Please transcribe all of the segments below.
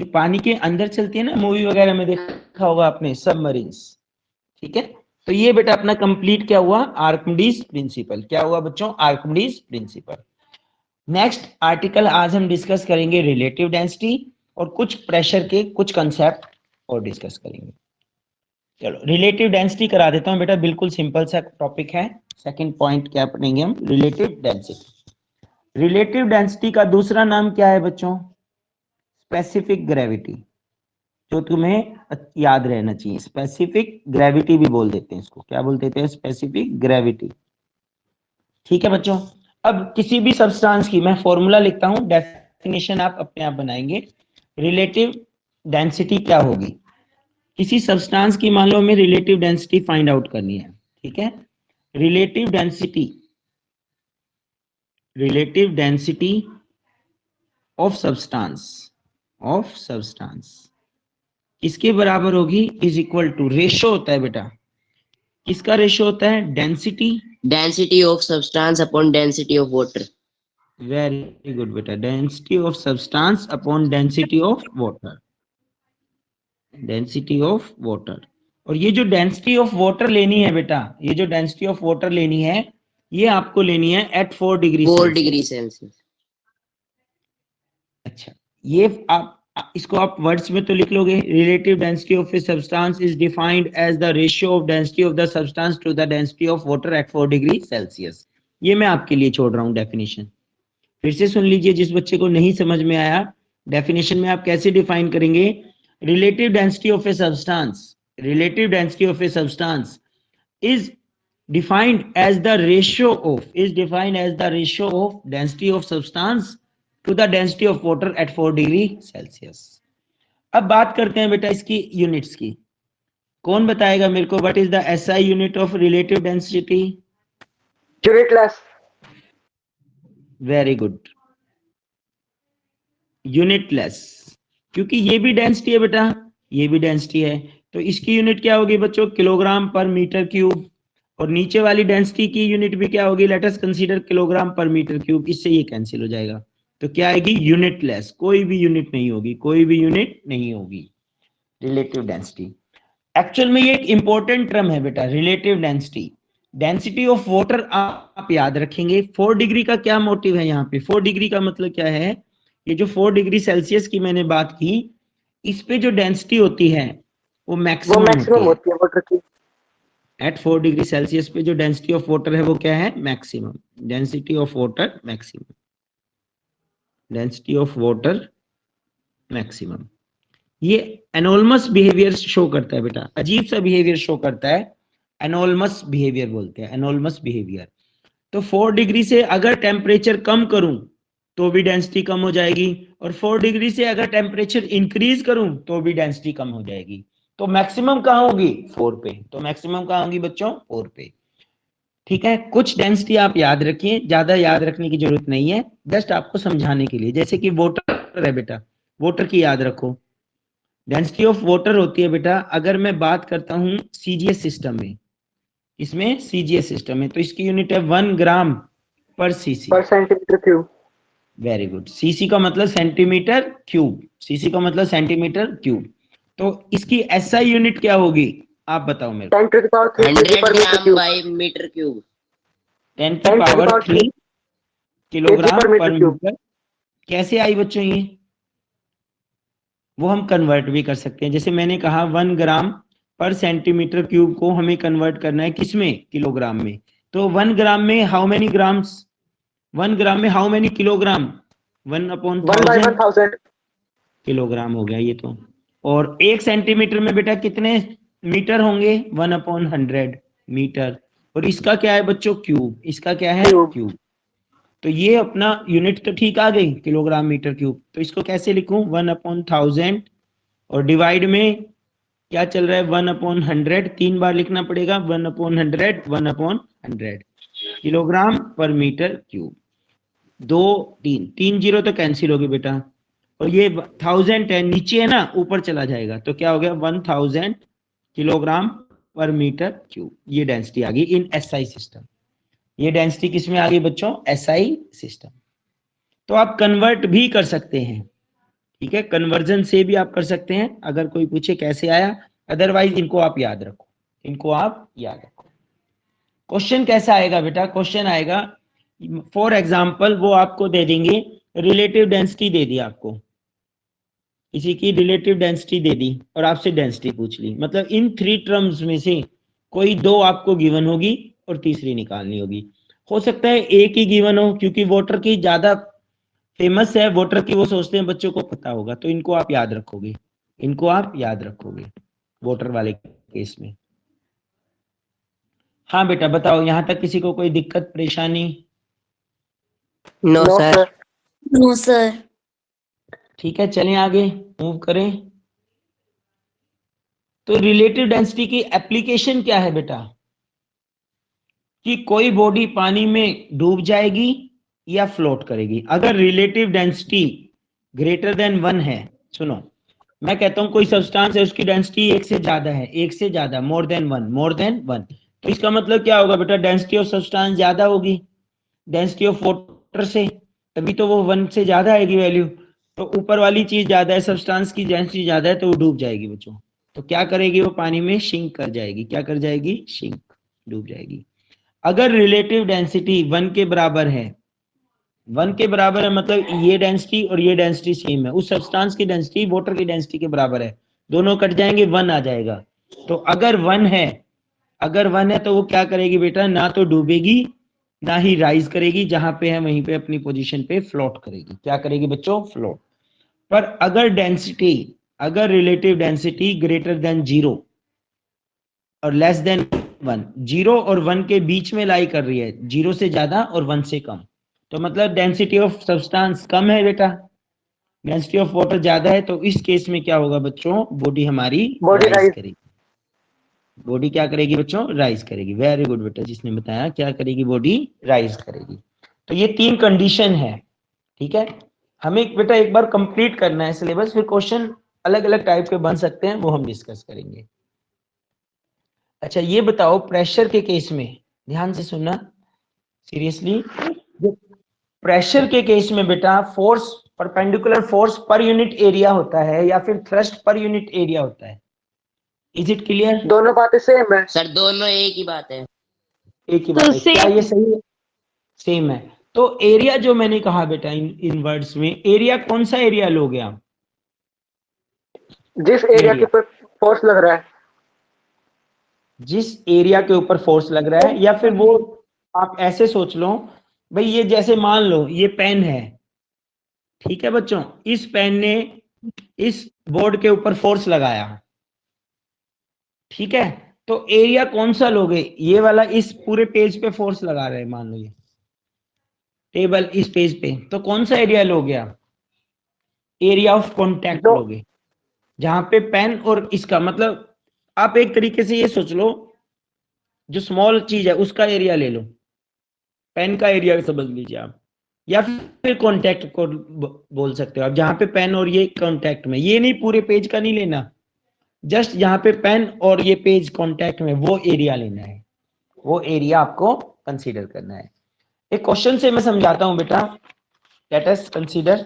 जो पानी के अंदर चलती है ना, मूवी वगैरह में देखा होगा आपने, सबमरीन्स। ठीक है, तो ये बेटा अपना कंप्लीट क्या हुआ, आर्किमिडीज प्रिंसिपल। क्या हुआ बच्चों, आर्किमिडीज प्रिंसिपल। नेक्स्ट आर्टिकल आज हम डिस्कस करेंगे रिलेटिव डेंसिटी और कुछ प्रेशर के कुछ कंसेप्ट और डिस्कस करेंगे। चलो रिलेटिव डेंसिटी करा देता हूं बेटा, बिल्कुल सिंपल सा टॉपिक है। सेकंड पॉइंट क्या पढ़ेंगे हम, रिलेटिव डेंसिटी। रिलेटिव डेंसिटी का दूसरा नाम क्या है बच्चों, स्पेसिफिक ग्रेविटी, जो तुम्हें याद रहना चाहिए। स्पेसिफिक ग्रेविटी भी बोल देते हैं इसको, क्या बोल देते हैं, स्पेसिफिक ग्रेविटी। ठीक है बच्चों, अब किसी भी सब्सटेंस की मैं फॉर्मूला लिखता हूं, डेफिनेशन आप अपने आप बनाएंगे। रिलेटिव डेंसिटी क्या होगी, किसी सब्सटेंस की मान लो हमें रिलेटिव डेंसिटी फाइंड आउट करनी है। ठीक है, रिलेटिव डेंसिटी ऑफ सब्सटेंस किसके बराबर होगी, इज इक्वल टू, रेशो होता है बेटा, किसका रेशो होता है, density of substance upon density of water. Very good बेटा, density of substance upon density of water, density of water. और ये जो डेंसिटी ऑफ वाटर लेनी है बेटा, ये जो डेंसिटी ऑफ वाटर लेनी है, ये आपको लेनी है एट 4 डिग्री 4 डिग्री सेल्सियस। अच्छा, ये आप इसको आप वर्ड्स में तो लिख लोगे, relative density of a substance is defined as the ratio of density of the substance to the density of water at 4 degree Celsius. ये मैं आपके लिए छोड़ रहा हूं डेफिनेशन, फिर से सुन लीजिए जिस बच्चे को नहीं समझ में आया। डेफिनेशन में आप कैसे डिफाइन करेंगे, relative density of a substance, relative density of a substance is defined as the ratio of density of substance to the density of water at 4 degree Celsius. अब बात करते हैं बेटा इसकी यूनिट्स की। कौन बताएगा मेरे को, what is the SI unit of relative density? Unitless. Very good, unitless, क्योंकि ये भी डेंसिटी है बेटा, ये भी डेंसिटी है, तो इसकी यूनिट क्या होगी बच्चों, किलोग्राम पर मीटर क्यूब। और नीचे वाली डेंसिटी की यूनिट भी क्या होगी, लेट अस कंसीडर किलोग्राम पर मीटर क्यूब, इससे ये कैंसिल हो जाएगा, तो क्या आएगी, यूनिटलेस, कोई भी यूनिट नहीं होगी, कोई भी यूनिट नहीं होगी रिलेटिव डेंसिटी। एक्चुअल में ये एक इंपॉर्टेंट टर्म है बेटा, relative density. Density of water आप याद रखेंगे। 4 डिग्री का क्या मोटिव है यहाँ पे, 4 डिग्री का मतलब क्या है, ये जो 4 डिग्री सेल्सियस की मैंने बात की, इस पे जो डेंसिटी होती है वो मैक्सिमम होती है वाटर की। एट 4 डिग्री सेल्सियस पे जो डेंसिटी ऑफ वाटर है वो क्या है, maximum, density of water maximum, density of water maximum. ये एनोलमस बिहेवियर शो करता है बेटा, अजीब सा बिहेवियर शो करता है, एनोलमस बिहेवियर बोलते हैं, एनोलमस बिहेवियर। तो 4 डिग्री से अगर टेम्परेचर कम करूं तो भी डेंसिटी कम हो जाएगी, और 4 डिग्री से अगर टेम्परेचर इंक्रीज करूं तो भी डेंसिटी कम हो जाएगी। तो मैक्सिमम कहाँ होगी, 4 पे, तो मैक्सिमम कहाँ होगी बच्चों, 4 पे। ठीक है, कुछ डेंसिटी आप याद रखिए, ज्यादा याद रखने की जरूरत नहीं है, जस्ट आपको समझाने के लिए। जैसे कि वाटर है बेटा, वाटर की याद रखो, डेंसिटी ऑफ वाटर होती है बेटा, अगर मैं बात करता हूं सीजीएस सिस्टम में, इसमें सीजीएस सिस्टम में, तो इसकी यूनिट है 1 ग्राम पर सीसी, पर centimetre cube. Very good, CC का मतलब सेंटीमीटर क्यूब, सीसी का मतलब सेंटीमीटर क्यूब। तो इसकी एसआई यूनिट क्या होगी, आप बताओ मेरे को। 10 to the power 3 100 kg per meter gram cube। Bye metre cube, 10 की पावर 3 किलोग्राम kg पर per meter मीटर। कैसे आई बच्चों ये, वो हम कन्वर्ट भी कर सकते हैं। जैसे मैंने कहा 1 ग्राम पर सेंटीमीटर क्यूब को हमें कन्वर्ट करना है किसमें, किलोग्राम में। तो 1 ग्राम में हाउ मेनी ग्राम्स, 1 ग्राम में हाउ मेनी किलोग्राम, 1/1000 किलोग्राम हो गया ये तो। और 1 सेंटीमीटर में बेटा कितने मीटर होंगे, 1/100 मीटर। और इसका क्या है बच्चों, क्यूब, इसका क्या है, क्यूब। तो ये अपना यूनिट तो ठीक आ गई, किलोग्राम मीटर क्यूब। तो इसको कैसे लिखूं, 1/1000, और डिवाइड में क्या चल रहा है, 1/100, 3 बार लिखना पड़ेगा, 1/100, 1/100 किलोग्राम पर मीटर क्यूब। 2 3 3 जीरो तो कैंसिल होगी बेटा, और ये 1000 है, नीचे है ना, ऊपर चला जाएगा, तो क्या हो गया, 1000 किलोग्राम पर मीटर क्यूब। ये डेंसिटी आ गई इन एसआई सिस्टम। ये डेंसिटी किसमें आ गई बच्चों, एसआई सिस्टम। तो आप कन्वर्ट भी कर सकते हैं, ठीक है, कन्वर्जन से भी आप कर सकते हैं अगर कोई पूछे कैसे आया, अदरवाइज इनको आप याद रखो, इनको आप याद रखो। क्वेश्चन कैसा आएगा बेटा, क्वेश्चन आएगा फॉर एग्जाम्पल वो आपको दे देंगे, रिलेटिव डेंसिटी दे दी आपको, किसी की रिलेटिव डेंसिटी दे दी और आपसे डेंसिटी पूछ ली, मतलब इन 3 टर्म्स में से कोई 2 आपको गिवन होगी और तीसरी निकालनी होगी। हो सकता है एक ही गिवन हो, क्योंकि वाटर की ज्यादा फेमस है, वाटर की वो सोचते हैं बच्चों को पता होगा, तो इनको आप याद रखोगे, इनको आप याद रखोगे वाटर वाले केस में। हाँ बेटा बताओ, यहां तक किसी को कोई दिक्कत परेशानी? No, no sir. Sir. No sir. ठीक है, चलें आगे, मूव करें। तो रिलेटिव डेंसिटी की एप्लीकेशन क्या है बेटा, कि कोई बॉडी पानी में डूब जाएगी या फ्लोट करेगी। अगर रिलेटिव डेंसिटी ग्रेटर देन 1 है, सुनो मैं कहता हूं कोई सब्सटेंस है उसकी डेंसिटी 1 से ज्यादा है, 1 से ज्यादा, मोर देन 1, तो इसका मतलब क्या होगा बेटा, डेंसिटी ऑफ सब्सटेंस ज्यादा होगी डेंसिटी ऑफ वाटर से, तभी तो वो 1 से ज्यादा आएगी वैल्यू। तो ऊपर वाली चीज ज्यादा है, सब्सटेंस की डेंसिटी ज्यादा है, तो वो डूब जाएगी बच्चों। तो क्या करेगी, वो पानी में शिंक कर जाएगी, क्या कर जाएगी, शिंक, डूब जाएगी। अगर रिलेटिव डेंसिटी 1 के बराबर है, 1 के बराबर है मतलब ये डेंसिटी और ये डेंसिटी सेम है, उस सब्सटेंस की डेंसिटी वाटर की डेंसिटी के बराबर है, दोनों कट जाएंगे 1 आ जाएगा। तो अगर 1 है, अगर 1 है तो वो क्या करेगी बेटा, ना तो डूबेगी ना ही राइज करेगी, जहां पे है वहीं पे अपनी पोजीशन पे फ्लोट करेगी। क्या करेगी बच्चों, फ्लोट। पर अगर डेंसिटी, अगर रिलेटिव डेंसिटी ग्रेटर देन 0 और लेस देन 1, 0 और 1 के बीच में लाई कर रही है, 0 से ज्यादा और 1 से कम, तो मतलब डेंसिटी ऑफ सब्सटेंस कम है बेटा, डेंसिटी ऑफ वाटर ज्यादा है, तो इस केस में क्या होगा बच्चों, बॉडी हमारी बॉडी राइज राइज। करेगी। बॉडी क्या करेगी बच्चों, राइज करेगी। वेरी गुड बेटा, जिसने बताया क्या करेगी, बॉडी राइज करेगी। तो ये 3 कंडीशन है, ठीक है। हमें बेटा एक बार कंप्लीट करना है सिलेबस, फिर क्वेश्चन अलग अलग टाइप के बन सकते हैं, वो हम डिस्कस करेंगे। अच्छा ये बताओ, प्रेशर के केस में ध्यान से सुनना सीरियसली, प्रेशर के केस में बेटा force, perpendicular force per unit area होता है या फिर थ्रस्ट पर यूनिट एरिया होता है, इज इट क्लियर? दोनों बातें सेम है। सर दोनों एक ही बात है। एक ही बात है, क्या ये सही है, सेम है। तो एरिया जो मैंने कहा बेटा इन वर्ड्स में, एरिया कौन सा एरिया लोगे आप, जिस एरिया के ऊपर फोर्स लग रहा है। जिस एरिया के ऊपर फोर्स लग रहा है, या फिर वो आप ऐसे सोच लो भाई, ये जैसे मान लो ये पेन है, ठीक है बच्चों, इस पेन ने इस बोर्ड के ऊपर फोर्स लगाया, ठीक है, तो एरिया कौन सा लोगे, ये वाला इस पूरे पेज पे फोर्स लगा रहे हैं, मान लो ये टेबल इस पेज पे, तो कौन सा एरिया लोगे आप, एरिया ऑफ कॉन्टैक्ट दो लोगे, जहां पे पेन और इसका मतलब, आप एक तरीके से ये सोच लो, जो स्मॉल चीज है उसका एरिया ले लो, पेन का एरिया समझ लीजिए आप, या फिर कांटेक्ट को बोल सकते हो आप, जहां पे पेन और ये कांटेक्ट में, ये नहीं पूरे पेज का नहीं लेना, जस्ट जहां पे पेन और ये पेज कांटेक्ट में, वो एरिया लेना है, वो एरिया आपको कंसीडर करना है। एक क्वेश्चन से मैं समझाता हूं बेटा, लेट अस कंसीडर,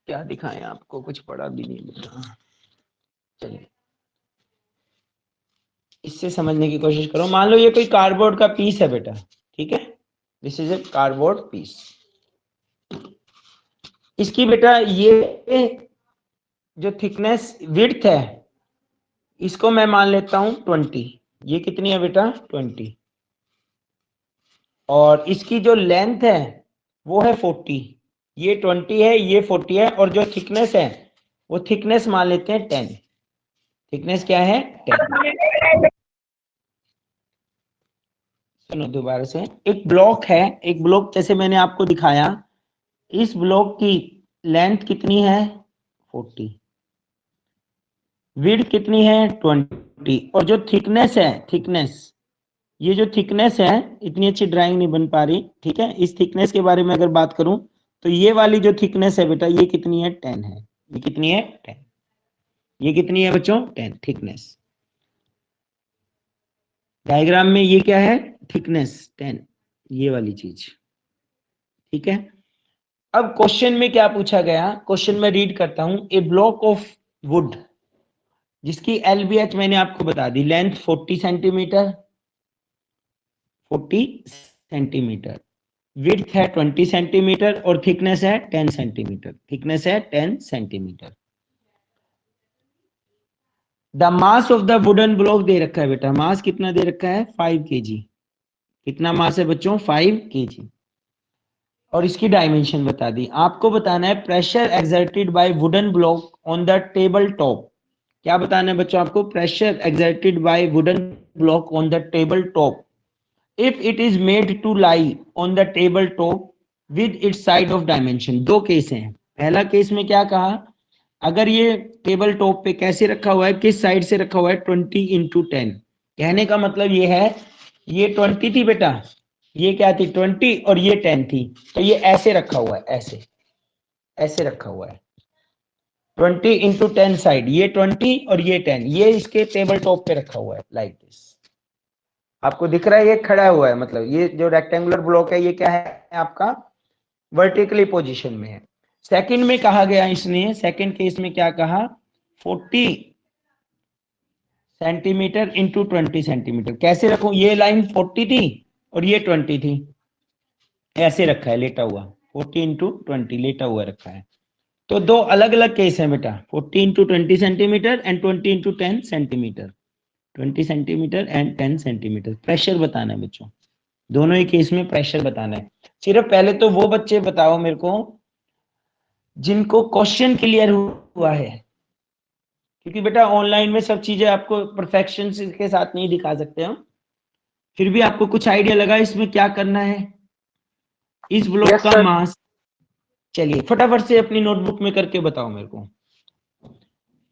क्या दिखाएं आपको, कुछ पढ़ा भी नहीं बेटा, चलिए इससे समझने की कोशिश करो। मान लो ये कोई कार्डबोर्ड का पीस है बेटा, ठीक है, this is a cardboard piece, इसकी बेटा ये जो थिकनेस विड्थ है, इसको मैं मान लेता हूं 20, ये कितनी है बेटा 20, और इसकी जो लेंथ है वो है 40, ये 20 है ये 40 है, और जो थिकनेस है वो थिकनेस मान लेते हैं 10, थिकनेस क्या है 10। सुनो दोबारा से, एक ब्लॉक है, एक ब्लॉक जैसे मैंने आपको दिखाया, इस ब्लॉक की लेंथ कितनी है 40, विड्थ कितनी है 20, और जो थिकनेस है, थिकनेस, ये जो थिकनेस है, इतनी अच्छी ड्राइंग नहीं बन पा रही, ठीक है, इस थिकनेस के बारे में अगर बात करूं, तो ये वाली जो थिकनेस है बेटा, ये कितनी है 10 है, ये कितनी है 10, ये कितनी है बच्चों 10 थिकनेस, डायग्राम में ये क्या है थिकनेस 10, ये वाली चीज, ठीक है। अब क्वेश्चन में क्या पूछा गया, क्वेश्चन में रीड करता हूं। ए ब्लॉक ऑफ वुड जिसकी एलबीएच मैंने आपको बता दी, लेंथ 40 सेंटीमीटर, 40 सेंटीमीटर, विड्थ है 20 सेंटीमीटर और थिकनेस है 10 सेंटीमीटर, थिकनेस है 10 centimetre. The mass of the wooden block दे रखा है बेटा, मास कितना दे रखा है 5 kg। कितना मास है बच्चों 5 kg। और इसकी डायमेंशन बता दी। आपको बताना है pressure exerted by wooden block on the table top. क्या बताना है बच्चों आपको, pressure exerted by wooden block on the table top if it is made to lie on the table top with its side of dimension. दो case हैं। पहला case में क्या कहा, अगर ये टेबल टॉप पे कैसे रखा हुआ है, किस साइड से रखा हुआ है, 20x10। कहने का मतलब ये है, ये 20 थी बेटा, ये क्या थी 20 और ये 10 थी, तो ये ऐसे रखा हुआ है, ऐसे ऐसे रखा हुआ है 20x10 साइड, ये 20 और ये 10, ये इसके टेबल टॉप पे रखा हुआ है लाइक दिस। आपको दिख रहा है ये खड़ा हुआ है, मतलब ये जो रेक्टेंगुलर ब्लॉक है ये क्या है आपका वर्टिकली पोजीशन में है। सेकंड में कहा गया इसने, सेकंड केस में क्या कहा, 40 सेंटीमीटर इंटू 20 सेंटीमीटर। कैसे रखूं, ये लाइन 40 थी और ये 20 थी, ऐसे रखा है लेटा हुआ, 40x20 लेटा हुआ रखा है। तो दो अलग अलग केस हैं बेटा, 40x20 centimetre and 20x10 centimetre, 20 centimetre and 10 centimetre. Pressure बताना है बच्चों, दोनों ही केस में प्रेशर बताना है। सिर्फ पहले तो वो बच्चे बताओ मेरे को जिनको क्वेश्चन क्लियर हुआ है, क्योंकि बेटा ऑनलाइन में सब चीजें आपको परफेक्शन के साथ नहीं दिखा सकते हो, फिर भी आपको कुछ आइडिया लगा इसमें क्या करना है। इस ब्लॉक Yes, का sir. मास, चलिए फटाफट से अपनी नोटबुक में करके बताओ मेरे को।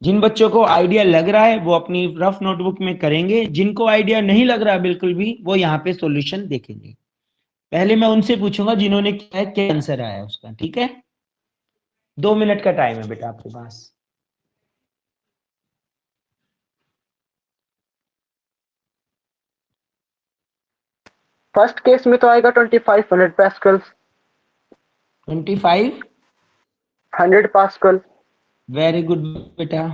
जिन बच्चों को आइडिया लग रहा है वो अपनी रफ नोटबुक में करेंगे, जिनको आइडिया नहीं लग रहा बिल्कुल भी वो यहाँ पे सॉल्यूशन देखेंगे। पहले मैं उनसे पूछूंगा जिन्होंने किया है क्या आंसर आया उसका, ठीक है। 2 मिनट का टाइम है बेटा आपके पास। फर्स्ट केस में तो आएगा 2500 पास्कल, 25, 100 पास्कल। वेरी गुड बेटा,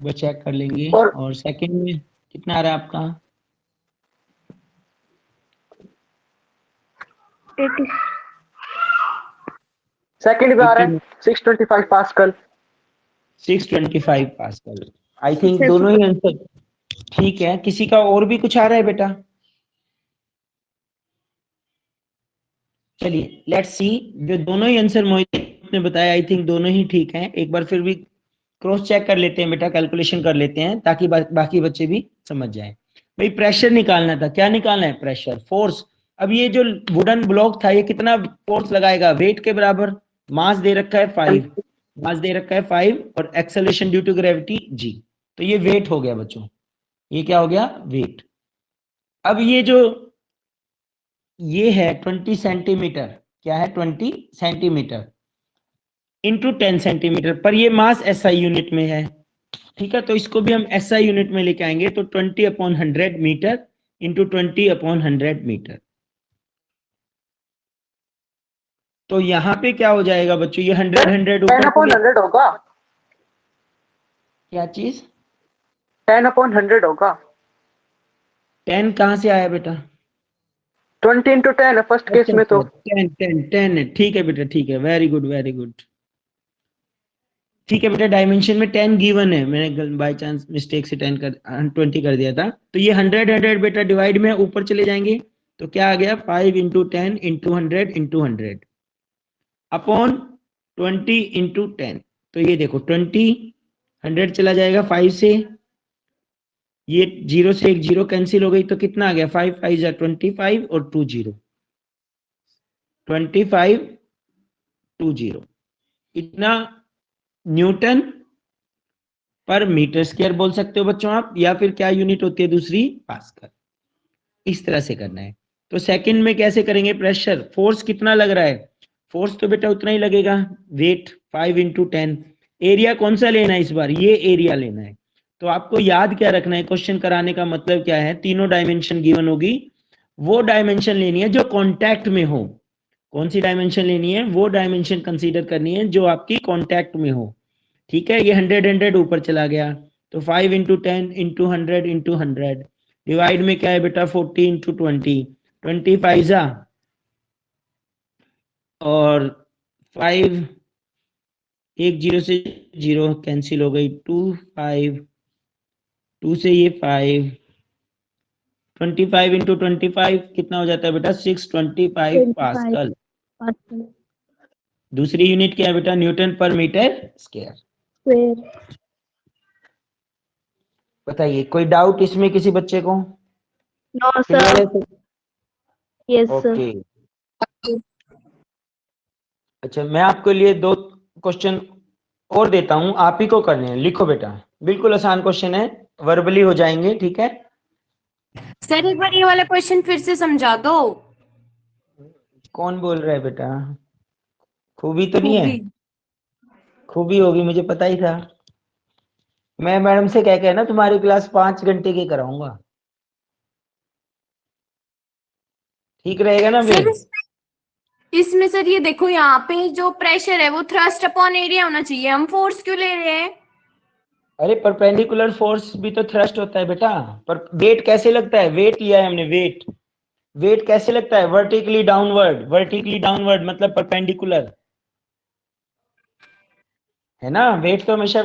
वो चेक कर लेंगे। और और सेकंड में कितना आ रहा है आपका, 80 सेकंड में आ रहा है 625 पास्कल। 625 पास्कल। आई थिंक दोनों ही आंसर ठीक है। किसी का और भी कुछ आ रहा है बेटा, चलिए लेट्स सी। जो दोनों ही आंसर मोहित ने बताया आई थिंक दोनों ही ठीक हैं। एक बार फिर भी क्रॉस चेक कर लेते हैं बेटा, कैलकुलेशन कर लेते हैं ताकि बाकी बच्चे भी समझ जाएं। भाई प्रेशर निकालना था, क्या निकालना है, प्रेशर, फोर्स। अब ये जो वुडन ब्लॉक था ये कितना फोर्स लगाएगा, वेट के बराबर। मास दे रखा है 5, मास दे रखा है 5 और acceleration due to gravity g, तो ये वेट हो गया बच्चों, ये क्या हो गया, वेट। अब ये जो ये है 20 सेंटीमीटर, क्या है 20 सेंटीमीटर इंटू 10 सेंटीमीटर, पर ये मास SI यूनिट में है, ठीक है। तो इसको भी हम SI यूनिट में लेके आएंगे, तो 20/100 मीटर इंटू 20/100 मीटर। तो यहाँ पे क्या हो जाएगा बच्चों, ये 100 ऊपर को 10/100 होगा, क्या चीज 10/100 होगा। 10 कहाँ से आया बेटा, 20x10 है फर्स्ट केस में तो। 10 है, ठीक है बेटा, ठीक है, वेरी गुड वेरी गुड, ठीक है बेटा। डायमेंशन में 10 गिवन है, मैंने बाय चांस मिस्टेक से 20 कर दिया था। तो ये 100 बेटा डिवाइड में ऊपर चले जाएंगे, तो क्या आ गया 5x10 इंटू 100 अपॉन 20x10। तो ये देखो 20, 100 चला जाएगा 5 से, ये 0 से एक 0 कैंसिल हो गई, तो कितना आ गया 5 5 जा 25 और 2 0, 25 2 0, इतना न्यूटन पर मीटर स्क्वायर बोल सकते हो बच्चों आप, या फिर क्या यूनिट होती है दूसरी, पास्कल। इस तरह से करना है। तो सेकंड में कैसे करेंगे, प्रेशर, फोर्स कितना लग रहा है, फोर्स तो बेटा उतना ही लगेगा, वेट 5x10। एरिया कौन सा लेना है इस बार, ये एरिया लेना है। तो आपको याद क्या रखना है, क्वेश्चन कराने का मतलब क्या है, तीनों डायमेंशन गिवन होगी, वो डायमेंशन लेनी है जो कॉन्टैक्ट में हो। कौन सी डायमेंशन लेनी है? वो डायमेंशन कंसीडर करनी है जो आपकी कॉन्टैक्ट में हो। ठीक है, ये 100 ऊपर चला गया, तो 5 इंटू 10 इंटू 100 इंटू 100 डिवाइड में क्या है बेटा 40 इंटू 20, 25 जा और 5, एक जीरो से जीरो कैंसिल हो गई, 2 5, 2 से ये 5, 25 इंटू 25 कितना हो जाता है बेटा 625 पास्कल। दूसरी यूनिट क्या है बेटा? न्यूटन पर मीटर स्क्वायर। बताइए कोई डाउट इसमें किसी बच्चे को? नो क्लियर है सर। सब? Yes sir. ओके। अच्छा, मैं आपके लिए 2 क्वेश्चन और देता हूं, आप ही को करने हैं। लिखो बेटा, बिल्कुल आसान क्वेश्चन है, वर्बली हो जाएंगे, ठीक है? सर एक बार ये वाला क्वेश्चन फिर से समझा दो। कौन बोल रहा है बेटा? खूबी तो नहीं है? खूबी। खूबी होगी, मुझे पता ही था। मैं मैडम से कह के ना तुम्हारी क्लास 5 घंटे की कराऊंगा, ठीक रहेगा ना सर फिर? इसमें सर ये देखो, यहाँ पे जो प्रेशर है वो थ्रस्ट अपॉन एरिया होना चाहिए, हम फोर्स क्यों ले रहे हैं? अरे परपेंडिकुलर फोर्स भी तो थ्रस्ट होता है बेटा। पर वेट कैसे लगता है? वेट लिया है हमने, वेट। वेट कैसे लगता है? Vertically downward. वर्टिकली डाउनवर्ड मतलब परपेंडिकुलर, है ना? वेट तो हमेशा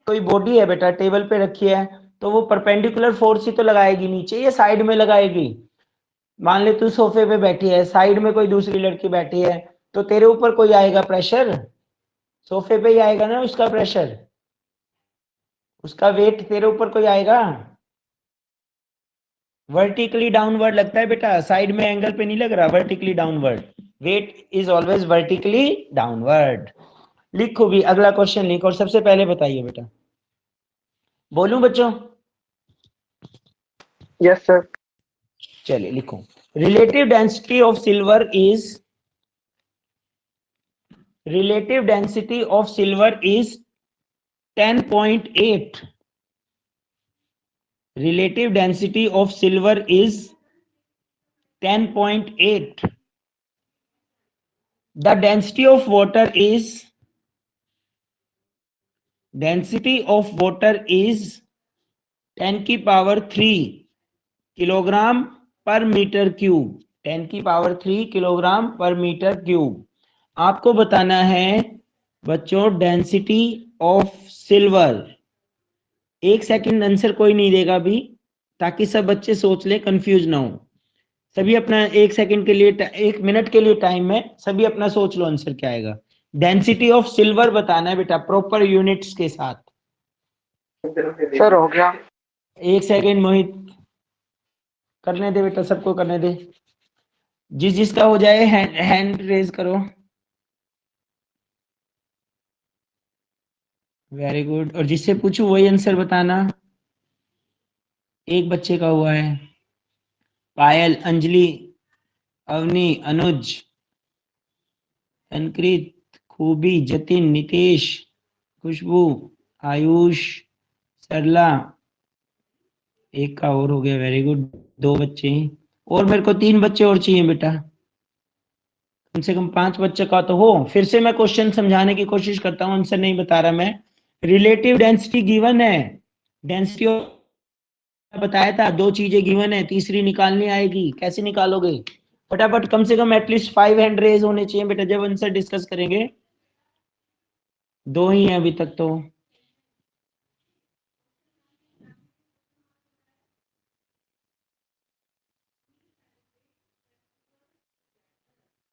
कोई बॉडी है बेटा, टेबल पे रखी है, तो वो परपेंडिकुलर फोर्स ही तो लगाएगी, नीचे या साइड में लगाएगी। मान ले तू सोफे पे बैठी है, साइड में कोई दूसरी लड़की बैठी है, तो तेरे ऊपर कोई आएगा प्रेशर? सोफे पे ही आएगा ना उसका प्रेशर, उसका वेट तेरे ऊपर कोई आएगा? वर्टिकली डाउनवर्ड लगता है बेटा, साइड में एंगल पे नहीं लग रहा, vertically downward. Weight is always vertically downward. लिखो भी, अगला क्वेश्चन लिखो, और सबसे पहले बताइए बेटा। बोलूं बच्चों? Yes sir. चलिए लिखो। Relative density of silver is, relative density of silver is 10.8. relative density of silver is 10.8. The density of water is, density of water is 10 की पावर 3 किलोग्राम पर मीटर क्यूब। 10 की पावर 3 किलोग्राम पर metre cube. आपको बताना है बच्चों density of silver. 1 second answer कोई नहीं देगा अभी, ताकि सब बच्चे सोच ले, कंफ्यूज ना हो। सभी अपना 1 सेकंड के लिए, 1 मिनट के लिए टाइम है, सभी अपना सोच लो आंसर क्या आएगा। डेंसिटी ऑफ सिल्वर बताना है बेटा, प्रॉपर यूनिट्स के साथ। सर हो गया। 1 सेकंड मोहित, करने दे बेटा, सबको करने दे। जिस जिसका हो जाए हैंड रेज करो। Very good. और जिससे पूछू वही आंसर बताना। एक बच्चे का हुआ है, पायल, अंजलि, अवनी, अनुज, अंकृत, खूबी, जतिन, नितेश, खुशबू, आयुष, सरला। एक का और हो गया, वेरी गुड। 2 बच्चे हैं और मेरे को 3 बच्चे और चाहिए बेटा, कम से कम 5 बच्चे का तो हो। फिर से मैं क्वेश्चन समझाने की कोशिश करता हूँ, आंसर नहीं बता रहा मैं। रिलेटिव डेंसिटी गिवन है, डेंसिटी बताया था, 2 चीजें गिवन है, तीसरी निकालनी आएगी। कैसे निकालोगे? फटाफट, कम से कम एटलीस्ट 5 हैंड रेज होने चाहिए बेटा जब आंसर डिस्कस करेंगे। 2 ही है अभी तक तो।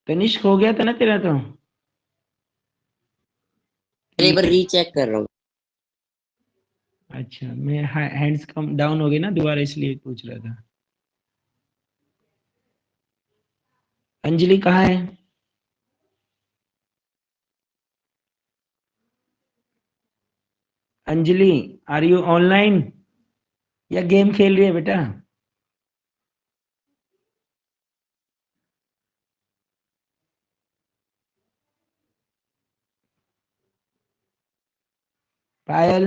तनिष्क हो गया था ना तेरा तो? एक बार रीचेक कर रहा हूँ। अच्छा, मैं हैंड्स कम डाउन हो गए ना दोबारा, इसलिए पूछ रहा था। अंजलि कहाँ है? अंजलि, आर यू ऑनलाइन या गेम खेल रही है बेटा? पायल,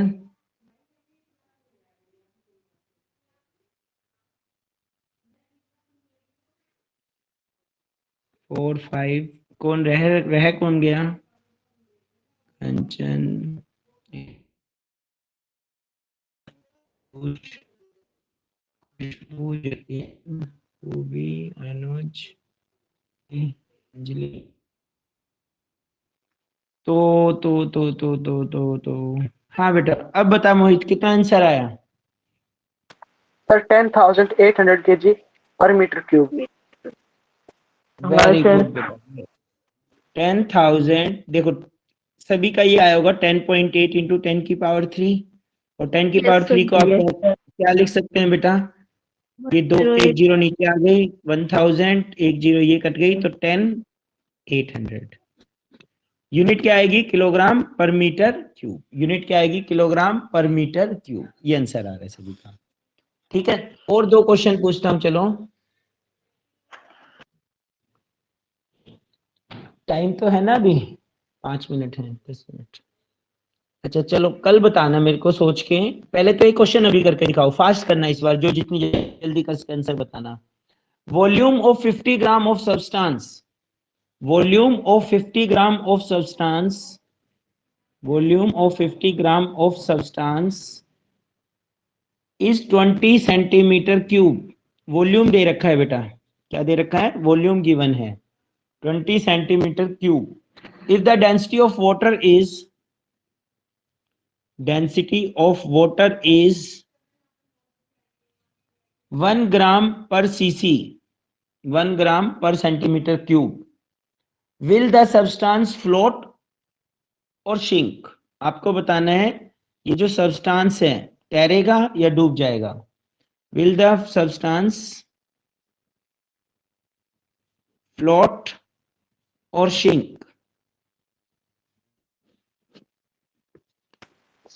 4 5 कौन रह कौन गया? कंचन, खुशबू, जतीन, रूबी, अनुज, अंजलि। तो हाँ बेटा, अब बता मोहित, कितना आंसर आया? सर 10,800 kg पर metre cube. Very sir. Good बेटा। 10,000, देखो सभी का ये आया होगा 10.8 इंटू 10⁻³ और 10⁻³ को आप क्या लिख सकते हैं बेटा? ये दो, एक जीरो नीचे आ गई, 1000, एक जीरो ये कट गई, तो 10,800। यूनिट क्या आएगी? किलोग्राम पर मीटर क्यूब। यूनिट क्या आएगी? किलोग्राम पर मीटर क्यूब। ये आंसर आ रहा है सभी का। ठीक है, और 2 क्वेश्चन पूछता हूं, चलो। टाइम तो है ना अभी? 5 मिनट है, 10 मिनट। अच्छा चलो, कल बताना मेरे को सोच के। पहले तो एक क्वेश्चन अभी करके दिखाओ, फास्ट करना इस बार, जो जितनी जल्दी कर सके आंसर बताना। Volume of 50 gram of substance, volume of 50 gram of substance, volume of 50 gram of substance is 20 centimetre cube. Volume दे रखा है बेटा, क्या दे रखा है? वॉल्यूम गिवन है 20 centimetre cube. If the density of water is, density of water is 1 gram per cc, 1 gram per centimeter cube, will the substance float or shrink? आपको बताना है ये जो सब्सटेंस है तैरेगा या डूब जाएगा। will the substance float or shrink?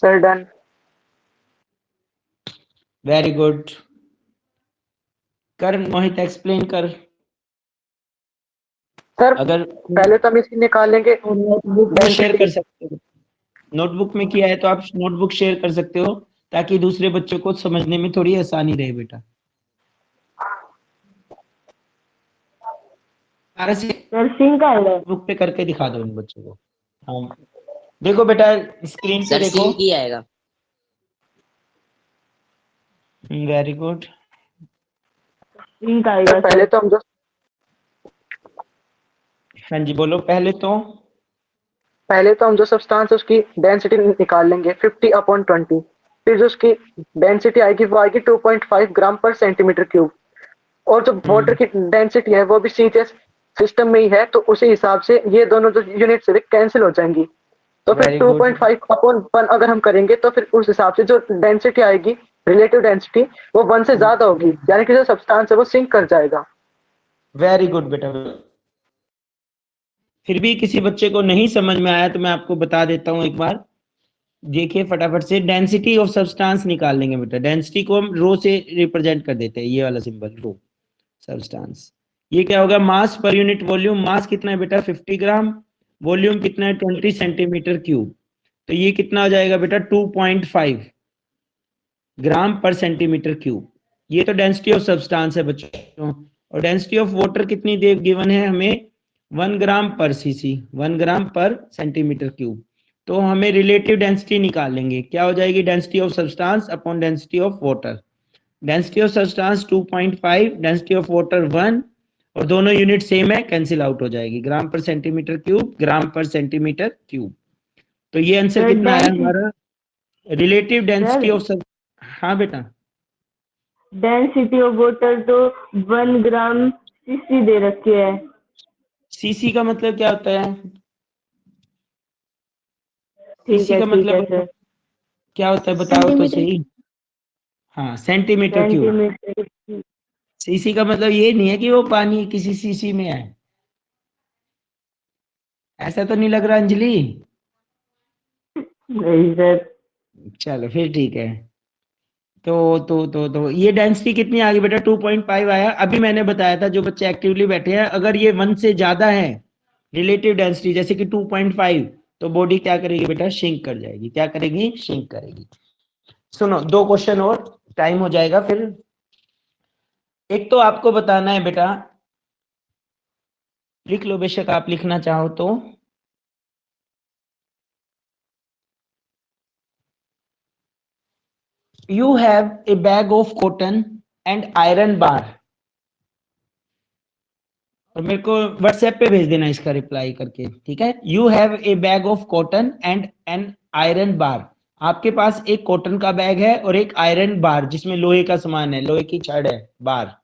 Sir done. Very good. कर मोहित, एक्सप्लेन कर। सर अगर पहले तो हम इसकी निकालेंगे नोटबुक में शेयर डेंसिटी। कर सकते हो, नोटबुक में किया है तो आप नोटबुक शेयर कर सकते हो, ताकि दूसरे बच्चों को समझने में थोड़ी आसानी रहे बेटा। नोटबुक पे करके दिखा दो इन बच्चों को। हाँ देखो बेटा, स्क्रीन पे सर देखो। सिंक ही आएगा। Very good. सर हाँ जी बोलो। पहले तो हम जो सब्सटेंस उसकी डेंसिटी निकाल लेंगे 50/20। फिर जो उसकी डेंसिटी आएगी वो आएगी 2.5 ग्राम पर सेंटीमीटर क्यूब। और जो वाटर की डेंसिटी है वो भी सीजीएस सिस्टम में ही है, तो उसी हिसाब से ये दोनों जो यूनिट्स है कैंसिल हो जाएंगी। तो फिर Very good. 2.5/1 अगर हम करेंगे तो फिर उस हिसाब से जो डेंसिटी आएगी, रिलेटिव डेंसिटी, वो 1 से ज्यादा होगी, यानी कि जो सब्सटेंस है वो सिंक कर जाएगा। वेरी गुड बेटा। फिर भी किसी बच्चे को नहीं समझ में आया तो मैं आपको बता देता हूं एक बार। देखिए फटाफट से, डेंसिटी ऑफ सब्सटेंस निकाल लेंगे बेटा। डेंसिटी को हम रो से रिप्रेजेंट कर देते हैं, ये वाला सिंबल रो, सब्सटेंस। ये क्या होगा? मास पर यूनिट वॉल्यूम। मास कितना है बेटा? 50 ग्राम। वॉल्यूम कितना है? 20 सेंटीमीटर क्यूब। तो ये कितना हो जाएगा बेटा? 2.5 ग्राम पर सेंटीमीटर क्यूब। ये तो डेंसिटी ऑफ सब्सटेंस है बच्चों। और डेंसिटी ऑफ वाटर कितनी दे गिवन है हमें? 1 ग्राम पर सीसी, 1 ग्राम पर सेंटीमीटर क्यूब। तो हमें रिलेटिव डेंसिटी निकाल लेंगे। क्या हो जाएगी? Density of substance upon density of water. Density of substance 2.5, density of water 1, और दोनों यूनिट सेम है, कैंसिल आउट हो जाएगी। ग्राम पर सेंटीमीटर क्यूब, ग्राम पर सेंटीमीटर क्यूब। तो ये आंसर कितना आया हमारा? रिलेटिव डेंसिटी ऑफ सब। हाँ बेटा, डेंसिटी ऑफ वाटर तो 1 ग्राम सीसी दे रखी है। सीसी का मतलब क्या होता है? ठीक सीसी है का ठीक है मतलब सर। क्या होता है बताओ तो सही। हाँ, सेंटीमीटर क्यूब। सेंटीमीटर। सीसी का मतलब ये नहीं है कि वो पानी किसी सीसी में है, ऐसा तो नहीं लग रहा अंजलि? नहीं सर। चलो फिर ठीक है। तो ये डेंसिटी कितनी आ गई बेटा? 2.5 आया। अभी मैंने बताया था, जो बच्चे एक्टिवली बैठे हैं, अगर ये 1 से ज्यादा है रिलेटिव डेंसिटी, जैसे कि 2.5, तो बॉडी क्या करेगी बेटा? श्रिंक कर जाएगी। क्या करेगी? श्रिंक करेगी। सुनो 2 क्वेश्चन और, टाइम हो जाएगा फिर। एक तो आपको बताना है बेटा, लिख लो बेशक आप लिखना चाहो तो। You have a bag of cotton and iron bar. और मेरे को व्हाट्सएप पे भेज देना इसका रिप्लाई करके, ठीक है। You have a bag of cotton and an iron bar. आपके पास एक कॉटन का बैग है और एक आयरन बार जिसमें लोहे का सामान है, लोहे की छड़ है, bar.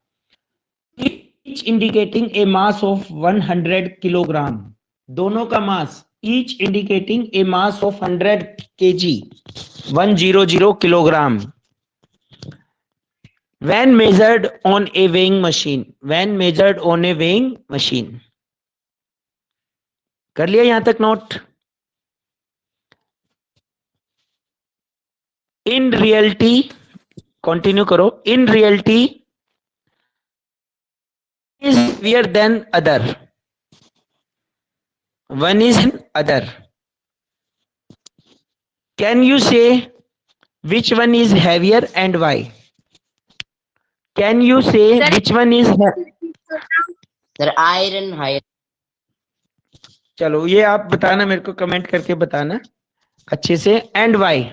Each indicating a mass of 100 kilogram. दोनों का mass, each indicating a mass of 100 kg, 100 kilogram. When measured on a weighing machine, when measured on a weighing machine। कर लिया यहां तक नोट? इन रियलिटी, कंटिन्यू करो। In reality is heavier than other, one is other। Can you say which one is heavier and why? Can you say Sir, which one is Sir, iron higher. चलो ये आप बताना, मेरे को comment करके बताना अच्छे से। And Y,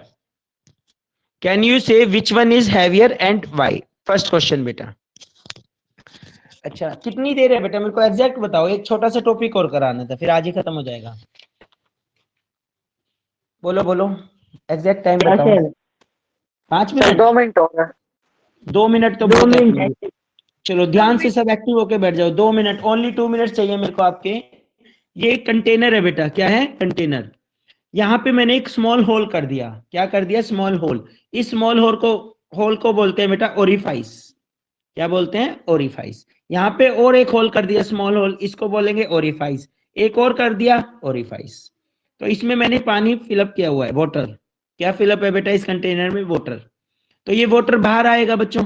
can you say which one is heavier and why? First question बेटा। अच्छा कितनी देर है बेटा, मेरे को एग्जैक्ट बताओ। एक छोटा सा टॉपिक और कराना था, फिर आज ही खत्म हो जाएगा। बोलो बोलो, एग्जैक्ट टाइम क्या बताओ। सर? 5 sir minute? 2 मिनट हो गए। 2 मिनट तो 2 बहुत है। मिनट। चलो ध्यान से सब एक्टिव होके बैठ जाओ। 2 मिनट, ओनली 2 मिनट चाहिए मेरे को आपके। ये एक कंटेनर है बेटा, क्या है? कंटेनर। यहाँ पे मैंने एक स्मॉल होल कर दिया। क्या कर दिया? Small hole. इस स्मॉल होल को बोलते हैं बेटा ओरिफाइस। क्या बोलते हैं? ओरिफाइस। यहाँ पे और एक होल कर दिया, स्मॉल होल, इसको बोलेंगे ओरिफाइस। एक और कर दिया, ओरिफाइस। तो इसमें मैंने पानी फिलअप किया हुआ है, वाटर। क्या फिलअप है बेटा इस कंटेनर में? वाटर। तो ये वाटर बाहर आएगा बच्चों,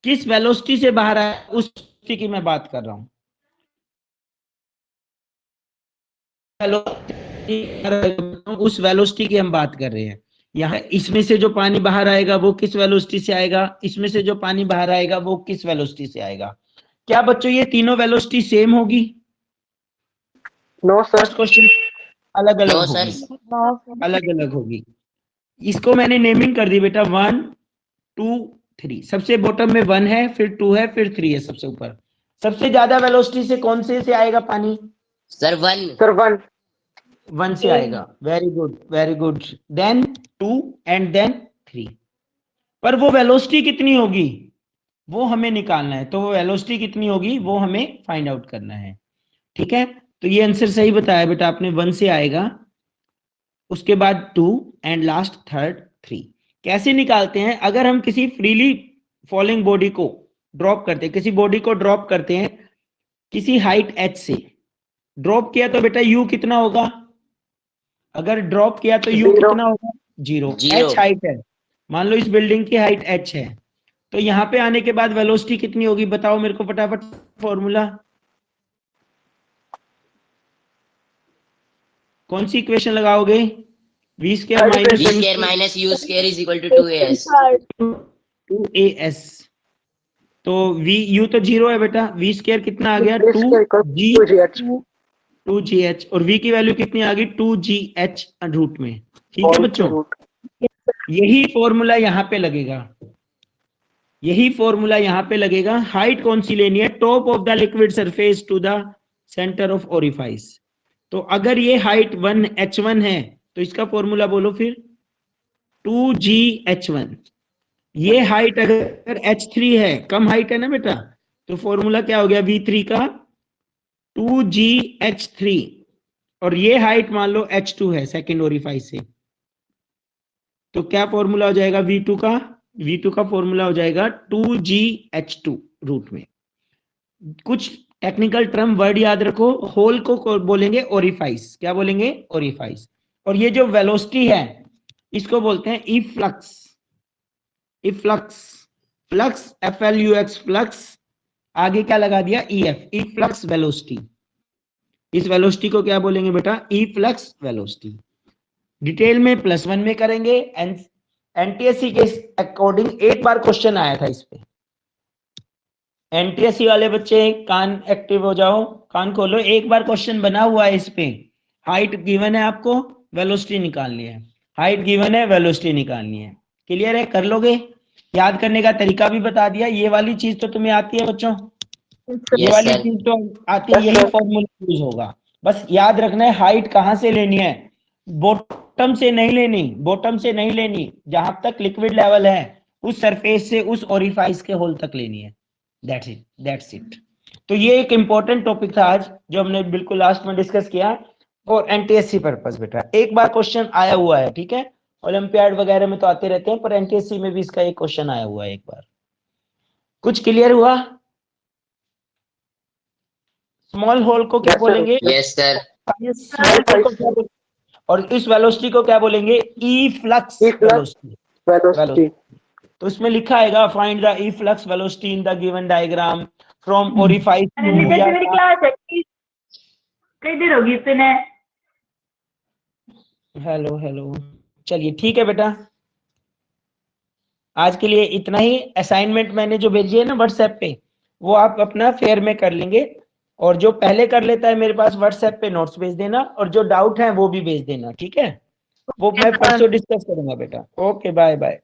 किस वेलोसिटी से बाहर आए उस की मैं बात कर रहा हूं। उस वेलोसिटी की हम बात कर रहे हैं। यहाँ इसमें से जो पानी बाहर आएगा वो किस वेलोसिटी से आएगा, इसमें से जो पानी बाहर आएगा वो किस वेलोसिटी से आएगा। क्या बच्चों ये तीनों वेलोसिटी सेम होगी? No sir. फर्स्ट क्वेश्चन, अलग अलग No, sir. होगी, अलग अलग होगी। इसको मैंने नेमिंग कर दी बेटा 1 2 3। सबसे बॉटम में 1 है, फिर 2 है, फिर 3 है सबसे ऊपर। सबसे ज्यादा वेलोसिटी से कौन से आएगा पानी? Sir, 1. सर 1। 1 से आएगा। Very good, very good. Then 2 and then 3। पर वो वेलोसिटी कितनी होगी वो हमें निकालना है। तो वो वेलोसिटी कितनी होगी वो हमें फाइंड आउट करना है, ठीक है। तो ये आंसर सही बताया बेटा आपने, 1 से आएगा, उसके बाद 2 एंड लास्ट थर्ड 3। कैसे निकालते हैं? अगर हम किसी फ्रीली फॉलिंग बॉडी को ड्रॉप करते हैं, किसी बॉडी को ड्रॉप करते हैं किसी हाइट h से, ड्रॉप किया तो बेटा u कितना होगा? अगर ड्रॉप किया तो u 0। कितना होगा? 0। Zero. h हाइट है, मान लो इस बिल्डिंग की हाइट h है, तो यहाँ पे आने के बाद वेलोसिटी कितनी होगी बताओ मेरे को फटाफट फॉर्मूला। कौन सी इक्वेशन लगाओगे? v square Third minus V equation. square minus U square is equal to 2as. 2as। तो v u तो 0 है बेटा, v स्क्वायर कितना आ गया? V square equals 2gh। 2gh, और v की वैल्यू कितनी आ गई? 2gh रूट में। ठीक है बच्चों, यही फॉर्मूला यहाँ पे लगेगा, यही फॉर्मूला यहाँ पे लगेगा। हाइट कौन सी लेनी है? Top of the liquid surface to the centre of orifice. तो अगर ये हाइट 1h1 है तो इसका फॉर्मूला बोलो फिर 2gh1। ये हाइट अगर h3 है, कम हाइट है ना बेटा, तो फॉर्मूला क्या हो गया v3 का? 2gh3। और ये हाइट मान लो h2 है सेकेंड ओरिफाइस से, तो क्या फॉर्मूला हो जाएगा v2 का? v2 का फॉर्मूला हो जाएगा 2gh2 रूट में। कुछ टेक्निकल टर्म वर्ड याद रखो, होल को बोलेंगे ओरिफाइस। क्या बोलेंगे? ओरिफाइस। और ये जो वेलोसिटी है इसको बोलते हैं efflux. Efflux, flux FLUX flux, आगे क्या लगा दिया? EF, efflux velocity. इस वेलोसिटी को क्या बोलेंगे बेटा? Efflux velocity. डिटेल में +1 में करेंगे। NTSC के अकॉर्डिंग एक बार क्वेश्चन आया था इस पे, एनटीएससी वाले बच्चे कान एक्टिव हो जाओ, कान खोलो। एक बार क्वेश्चन बना हुआ है इस पे, हाइट गिवन है आपको, वेलोसिटी निकालनी है, हाइट गिवन है, वेलोसिटी निकालनी है। क्लियर है? कर लोगे? याद करने का तरीका भी बता दिया। ये वाली चीज तो तुम्हें आती है बच्चों, ये Yes, वाली sir. चीज तो आती है, Yes, यही sir. फॉर्मूला यूज होगा। बस याद रखना है हाइट कहां से लेनी है, बॉटम से नहीं लेनी, बॉटम से नहीं लेनी, जहां तक लिक्विड लेवल है उस सरफेस से उस ओरिफाइस के होल तक लेनी है। That's it, that's it. तो ये एक इंपॉर्टेंट टॉपिक था आज जो हमने बिल्कुल लास्ट में डिस्कस किया और एनटीएससी पर्पस। बेटा एक बार क्वेश्चन आया हुआ है, ठीक है, ओलंपियाड वगैरह में तो आते रहते हैं, पर एनटीएससी में भी इसका एक क्वेश्चन आया हुआ है एक बार। कुछ क्लियर हुआ? स्मॉल होल को क्या Yes, sir. बोलेंगे? Yes, sir. स्मॉल होल को क्या बोलेंगे? और इस वेलोसिटी को क्या बोलेंगे? E flux E flux velocity. velocity. तो इसमें लिखा आएगा find the E flux velocity in the given diagram from orifice अरे नितिन मेरी क्लास है, कई देर होगी इतने। हेलो हेलो, चलिए ठीक है बेटा, आज के लिए इतना ही। असाइनमेंट मैंने जो भेजी है ना व्हाट्सएप पे, वो आप अपना फेयर में कर लेंगे, और जो पहले कर लेता है मेरे पास व्हाट्सएप पे नोट्स भेज देना, और जो डाउट है वो भी भेज देना, ठीक है? वो मैं परसों डिस्कस करूंगा बेटा। Okay, bye bye.